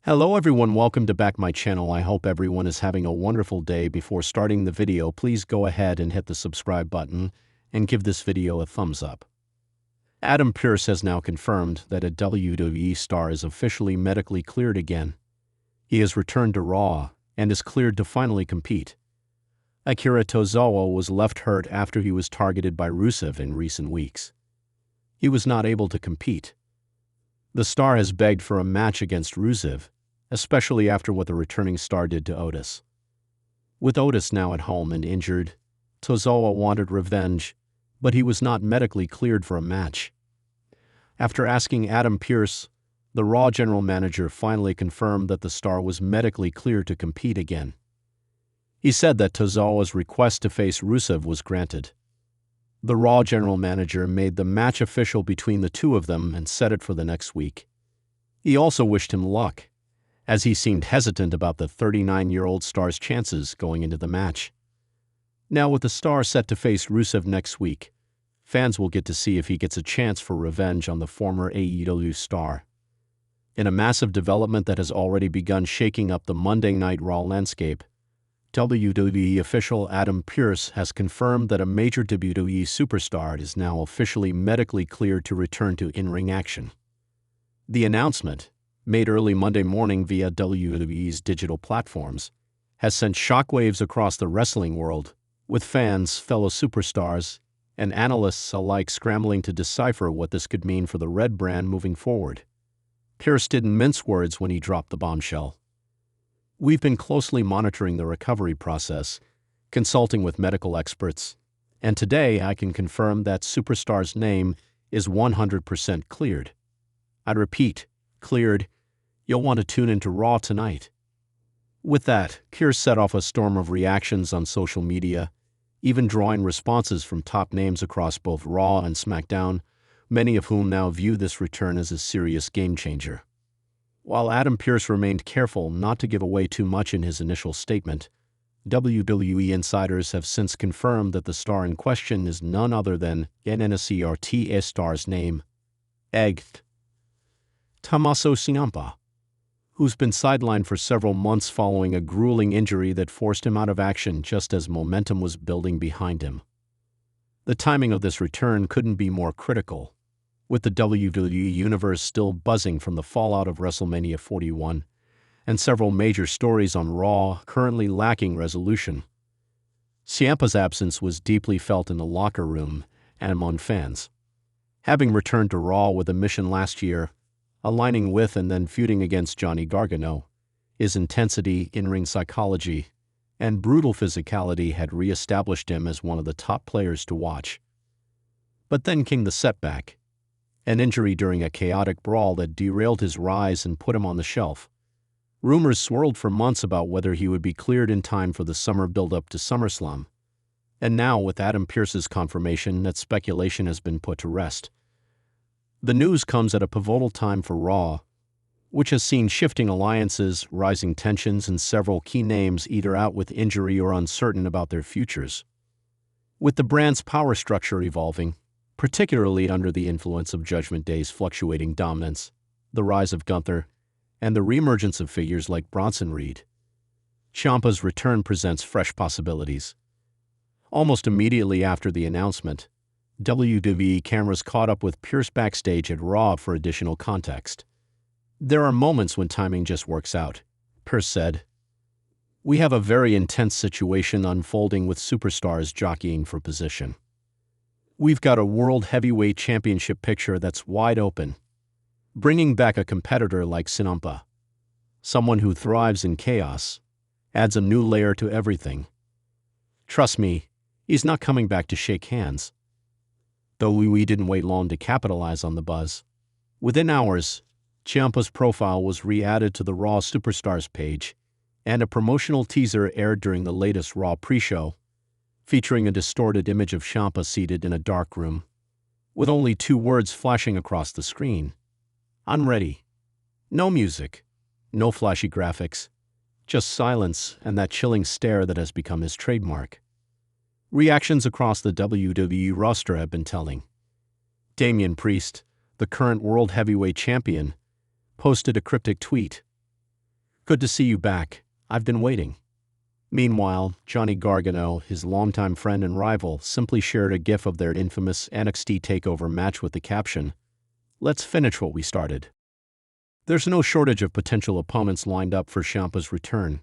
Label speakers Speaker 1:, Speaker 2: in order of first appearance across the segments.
Speaker 1: Hello everyone, welcome to back my channel. I hope everyone is having a wonderful day. Before starting the video, please go ahead and hit the subscribe button and give this video a thumbs up. Adam Pearce has now confirmed that a WWE star is officially medically cleared again. He has returned to Raw and is cleared to finally compete. Akira Tozawa was left hurt after he was targeted by Rusev in recent weeks. He was not able to compete. The star has begged for a match against Rusev, especially after what the returning star did to Otis. With Otis now at home and injured, Tozawa wanted revenge, but he was not medically cleared for a match. After asking Adam Pearce, the Raw general manager finally confirmed that the star was medically cleared to compete again. He said that Tozawa's request to face Rusev was granted. The Raw general manager made the match official between the two of them and set it for the next week. He also wished him luck, as he seemed hesitant about the 39-year-old star's chances going into the match. Now with the star set to face Rusev next week, fans will get to see if he gets a chance for revenge on the former AEW star. In a massive development that has already begun shaking up the Monday Night Raw landscape, WWE official Adam Pearce has confirmed that a major WWE superstar is now officially medically cleared to return to in-ring action. The announcement, made early Monday morning via WWE's digital platforms, has sent shockwaves across the wrestling world, with fans, fellow superstars, and analysts alike scrambling to decipher what this could mean for the Red brand moving forward. Pearce didn't mince words when he dropped the bombshell. We've been closely monitoring the recovery process, consulting with medical experts, and today I can confirm that superstar's name is 100% cleared. I repeat, cleared. You'll want to tune into Raw tonight. With that, Pearce set off a storm of reactions on social media, even drawing responses from top names across both Raw and SmackDown, many of whom now view this return as a serious game-changer. While Adam Pearce remained careful not to give away too much in his initial statement, WWE insiders have since confirmed that the star in question is none other than NXT star's name, Tommaso Ciampa, who's been sidelined for several months following a grueling injury that forced him out of action just as momentum was building behind him. The timing of this return couldn't be more critical, with the WWE Universe still buzzing from the fallout of WrestleMania 41, and several major stories on Raw currently lacking resolution. Ciampa's absence was deeply felt in the locker room and among fans. Having returned to Raw with a mission last year, aligning with and then feuding against Johnny Gargano, his intensity, in-ring psychology, and brutal physicality had re-established him as one of the top players to watch. But then came the setback, an injury during a chaotic brawl that derailed his rise and put him on the shelf. Rumors swirled for months about whether he would be cleared in time for the summer build-up to SummerSlam. And now, with Adam Pearce's confirmation, that speculation has been put to rest. The news comes at a pivotal time for Raw, which has seen shifting alliances, rising tensions, and several key names either out with injury or uncertain about their futures. With the brand's power structure evolving, particularly under the influence of Judgment Day's fluctuating dominance, the rise of Gunther, and the reemergence of figures like Bronson Reed, Ciampa's return presents fresh possibilities. Almost immediately after the announcement, WWE cameras caught up with Pearce backstage at Raw for additional context. "There are moments when timing just works out," Pearce said. "We have a very intense situation unfolding with superstars jockeying for position. We've got a World Heavyweight Championship picture that's wide open. Bringing back a competitor like Ciampa, someone who thrives in chaos, adds a new layer to everything. Trust me, he's not coming back to shake hands." Though we didn't wait long to capitalize on the buzz. Within hours, Ciampa's profile was re-added to the Raw Superstars page, and a promotional teaser aired during the latest Raw pre-show, featuring a distorted image of Ciampa seated in a dark room, with only two words flashing across the screen: "I'm ready." No music, no flashy graphics, just silence and that chilling stare that has become his trademark. Reactions across the WWE roster have been telling. Damian Priest, the current World Heavyweight Champion, posted a cryptic tweet. Good to see you back. I've been waiting. Meanwhile, Johnny Gargano, his longtime friend and rival, simply shared a gif of their infamous NXT TakeOver match with the caption, "Let's finish what we started." There's no shortage of potential opponents lined up for Ciampa's return.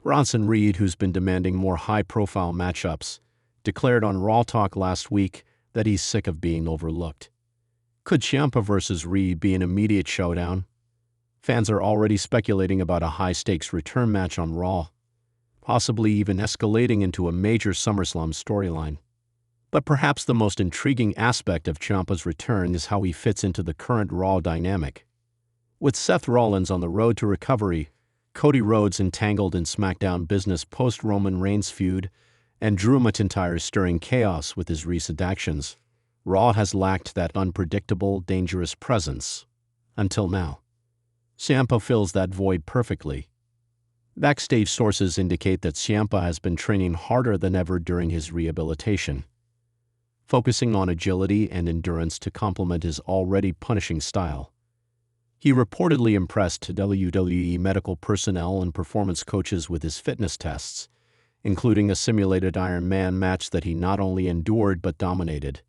Speaker 1: Bronson Reed, who's been demanding more high-profile matchups, declared on Raw Talk last week that he's sick of being overlooked. Could Ciampa versus Reed be an immediate showdown? Fans are already speculating about a high-stakes return match on Raw, possibly even escalating into a major SummerSlam storyline. But perhaps the most intriguing aspect of Ciampa's return is how he fits into the current Raw dynamic. With Seth Rollins on the road to recovery, Cody Rhodes entangled in SmackDown business post-Roman Reigns feud, and Drew McIntyre stirring chaos with his recent actions, Raw has lacked that unpredictable, dangerous presence. Until now. Ciampa fills that void perfectly. Backstage sources indicate that Ciampa has been training harder than ever during his rehabilitation, focusing on agility and endurance to complement his already punishing style. He reportedly impressed WWE medical personnel and performance coaches with his fitness tests, including a simulated Iron Man match that he not only endured but dominated.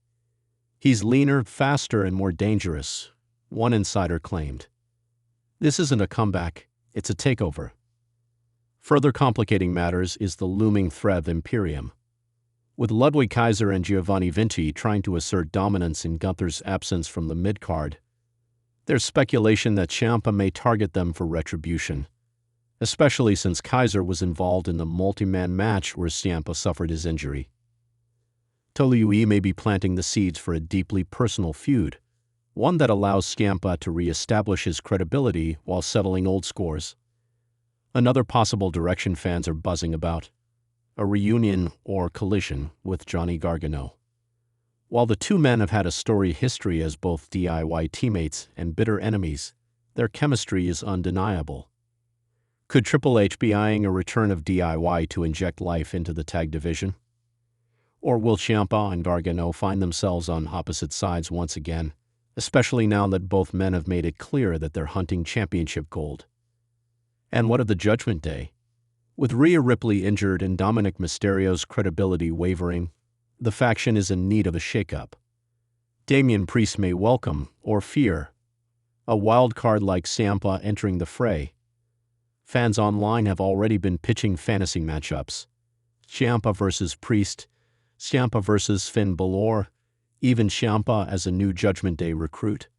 Speaker 1: He's leaner, faster, and more dangerous, one insider claimed. This isn't a comeback, it's a takeover. Further complicating matters is the looming threat of Imperium. With Ludwig Kaiser and Giovanni Vinci trying to assert dominance in Gunther's absence from the mid-card, there's speculation that Ciampa may target them for retribution, especially since Kaiser was involved in the multi-man match where Ciampa suffered his injury. WWE may be planting the seeds for a deeply personal feud, one that allows Ciampa to re-establish his credibility while settling old scores. Another possible direction fans are buzzing about: a reunion or collision with Johnny Gargano. While the two men have had a storied history as both DIY teammates and bitter enemies, their chemistry is undeniable. Could Triple H be eyeing a return of DIY to inject life into the tag division? Or will Ciampa and Gargano find themselves on opposite sides once again, especially now that both men have made it clear that they're hunting championship gold? And what of the Judgment Day? With Rhea Ripley injured and Dominic Mysterio's credibility wavering, the faction is in need of a shakeup. Damian Priest may welcome, or fear, a wild card like Ciampa entering the fray. Fans online have already been pitching fantasy matchups: Ciampa versus Priest, Ciampa versus Finn Balor, even Ciampa as a new Judgment Day recruit.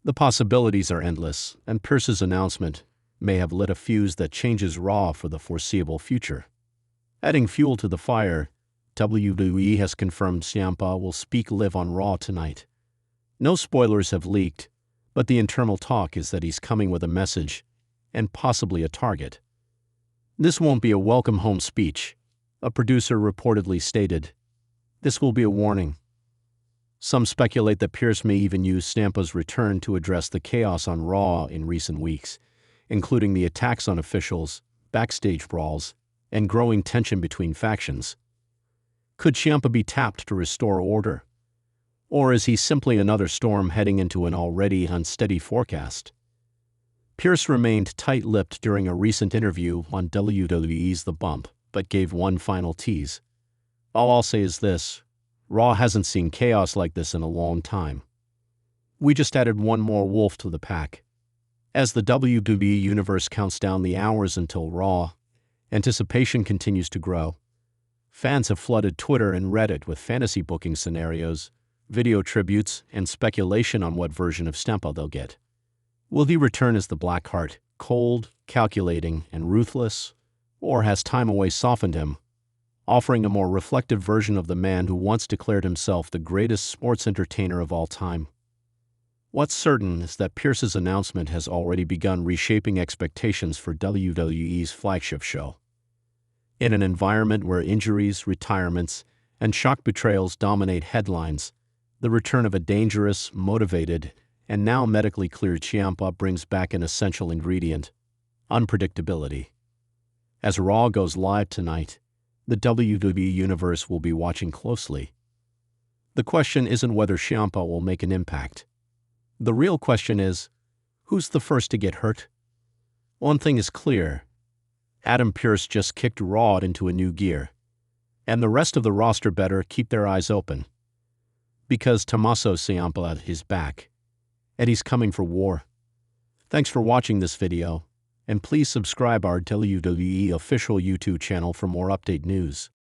Speaker 1: The possibilities are endless, and Pearce's announcement may have lit a fuse that changes Raw for the foreseeable future. Adding fuel to the fire, WWE has confirmed Ciampa will speak live on Raw tonight. No spoilers have leaked, but the internal talk is that he's coming with a message, and possibly a target. This won't be a welcome home speech, a producer reportedly stated. This will be a warning. Some speculate that Pearce may even use Ciampa's return to address the chaos on Raw in recent weeks, including the attacks on officials, backstage brawls, and growing tension between factions. Could Ciampa be tapped to restore order? Or is he simply another storm heading into an already unsteady forecast? Pearce remained tight-lipped during a recent interview on WWE's The Bump, but gave one final tease. All I'll say is this: Raw hasn't seen chaos like this in a long time. We just added one more wolf to the pack. As the WWE Universe counts down the hours until Raw, anticipation continues to grow. Fans have flooded Twitter and Reddit with fantasy booking scenarios, video tributes, and speculation on what version of Ciampa they'll get. Will he return as the Blackheart, cold, calculating, and ruthless? Or has time away softened him, offering a more reflective version of the man who once declared himself the greatest sports entertainer of all time? What's certain is that Pearce's announcement has already begun reshaping expectations for WWE's flagship show. In an environment where injuries, retirements, and shock betrayals dominate headlines, the return of a dangerous, motivated, and now medically cleared Ciampa brings back an essential ingredient: unpredictability. As Raw goes live tonight, the WWE Universe will be watching closely. The question isn't whether Ciampa will make an impact. The real question is, who's the first to get hurt? One thing is clear. Adam Pearce just kicked Raw into a new gear. And the rest of the roster better keep their eyes open. Because Tommaso Ciampa is back. And he's coming for war. Thanks for watching this video. And please subscribe our WWE official YouTube channel for more update news.